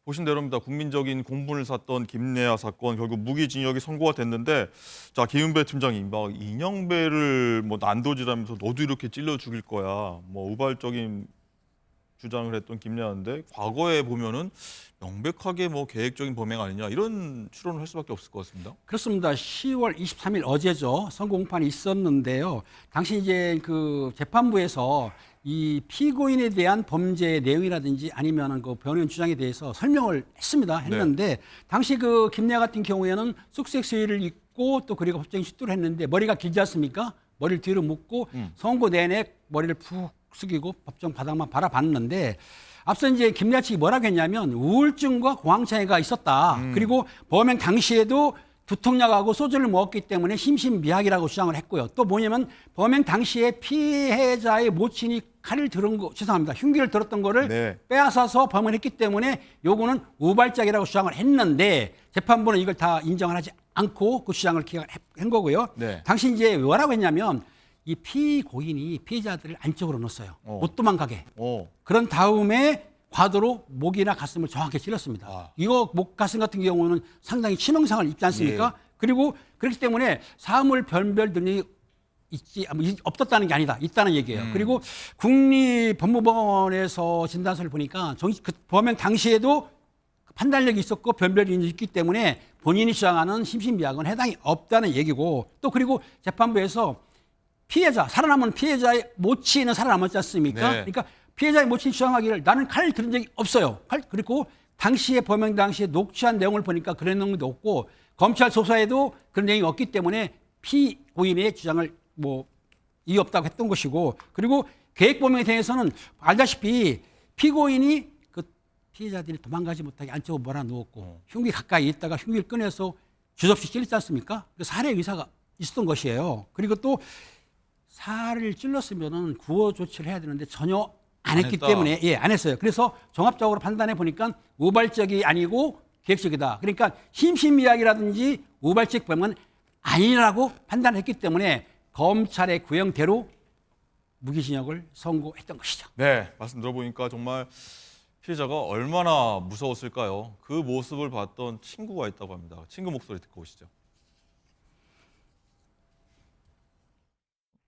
보신 대로입니다. 국민적인 공분을 샀던 김래아 사건 결국 무기징역이 선고가 됐는데 자 김은배 팀장이 막 인형배를 뭐 난도질하면서 너도 이렇게 찔러 죽일 거야. 뭐 우발적인 주장을 했던 김래아인데 과거에 보면은 명백하게 뭐 계획적인 범행 아니냐 이런 추론을 할 수밖에 없을 것 같습니다. 그렇습니다. 10월 23일 어제죠. 선고 공판이 있었는데요. 당시 이제 그 재판부에서 이 피고인에 대한 범죄 내용이라든지 아니면은 그 변호인 주장에 대해서 설명을 했습니다. 했는데 당시 그 김래아 같은 경우에는 쑥색 스웨이를 입고 또 그리고 법정에 출두를 했는데 머리가 길지 않습니까? 머리를 뒤로 묶고 선고 내내 머리를 푹 숙이고 법정 바닥만 바라봤는데 앞서 이제 김래아 측이 뭐라고 했냐면 우울증과 공황장애가 있었다. 그리고 범행 당시에도 두통약하고 소주를 먹었기 때문에 심신미약이라고 주장을 했고요. 또 뭐냐면 범행 당시에 피해자의 모친이 칼을 들은 거, 죄송합니다. 흉기를 들었던 거를 네. 빼앗아서 범행을 했기 때문에 요거는 우발적이라고 주장을 했는데 재판부는 이걸 다 인정을 하지 않고 그 주장을 기각한 거고요. 네. 당시 이제 뭐라고 했냐면 이 피고인이 피해자들을 안쪽으로 넣었어요. 못 도망가게. 그런 다음에 과도로 목이나 가슴을 정확히 찔렀습니다. 아. 이거 목, 가슴 같은 경우는 상당히 치명상을 입지 않습니까? 예. 그리고 그렇기 때문에 사물 변별 등이 없었다는 게 아니다. 있다는 얘기예요. 그리고 국립법무원에서 진단서를 보니까 그 범행 당시에도 판단력이 있었고 변별이 있기 때문에 본인이 주장하는 심신미약은 해당이 없다는 얘기고 또 그리고 재판부에서 피해자, 살아남은 피해자의 모친은 살아남았지 않습니까? 네. 그러니까 피해자의 모친이 주장하기를 나는 칼을 들은 적이 없어요. 그리고 당시에 범행 당시에 녹취한 내용을 보니까 그런 내용도 없고 검찰 조사에도 그런 내용이 없기 때문에 피고인의 주장을 뭐 이유 없다고 했던 것이고 그리고 계획범행에 대해서는 알다시피 피고인이 그 피해자들이 도망가지 못하게 안쪽으로 몰아누웠고 흉기 가까이 있다가 흉기를 꺼내서 주접시 찔렀지 않습니까? 살해 의사가 있었던 것이에요. 그리고 또 살을 찔렀으면은 구호 조치를 해야 되는데 전혀 안 했기 때문에 안 했어요. 그래서 종합적으로 판단해 보니까 우발적이 아니고 계획적이다. 그러니까 심신미약이라든지 우발적 범행은 아니라고 판단했기 때문에 검찰의 구형대로 무기징역을 선고했던 것이죠. 네, 말씀 들어보니까 정말 피해자가 얼마나 무서웠을까요? 그 모습을 봤던 친구가 있다고 합니다. 친구 목소리 듣고 오시죠.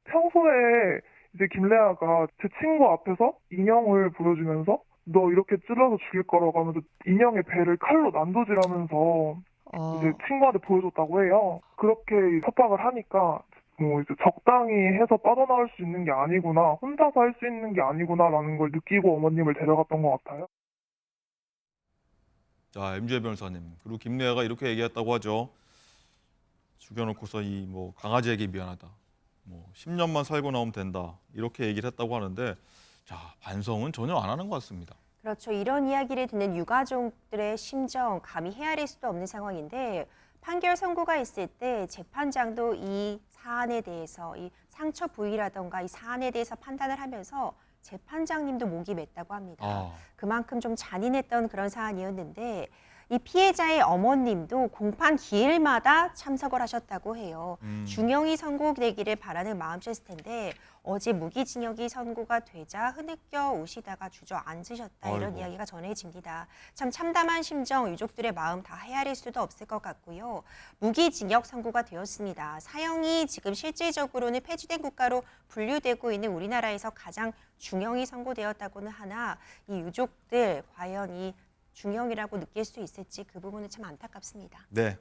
평소에 이제 김래아가 제 친구 앞에서 인형을 보여주면서 너 이렇게 찔러서 죽일 거라고 하면서 인형의 배를 칼로 난도질하면서 이제 친구한테 보여줬다고 해요. 그렇게 협박을 하니까 뭐 이제 적당히 해서 빠져나올 수 있는 게 아니구나, 혼자서 할 수 있는 게 아니구나라는 걸 느끼고 어머님을 데려갔던 것 같아요. 자, MJ 변호사님. 그리고 김래아가 이렇게 얘기했다고 하죠. 죽여놓고서 이 뭐 강아지에게 미안하다. 뭐 10년만 살고 나오면 된다. 이렇게 얘기를 했다고 하는데 자, 반성은 전혀 안 하는 것 같습니다. 그렇죠. 이런 이야기를 듣는 유가족들의 심정 감히 헤아릴 수도 없는 상황인데 판결 선고가 있을 때 재판장도 이 사안에 대해서 이 상처 부위라던가 이 사안에 대해서 판단을 하면서 재판장님도 목이 맸다고 합니다. 그만큼 좀 잔인했던 그런 사안이었는데 이 피해자의 어머님도 공판 기일마다 참석을 하셨다고 해요. 중형이 선고되기를 바라는 마음이셨을 텐데 어제 무기징역이 선고가 되자 흐느껴 우시다가 주저앉으셨다 이런 아이고. 이야기가 전해집니다. 참 참담한 심정 유족들의 마음 다 헤아릴 수도 없을 것 같고요. 무기징역 선고가 되었습니다. 사형이 지금 실질적으로는 폐지된 국가로 분류되고 있는 우리나라에서 가장 중형이 선고되었다고는 하나 이 유족들 과연 이 중형이라고 느낄 수 있을지 그 부분은 참 안타깝습니다. 네.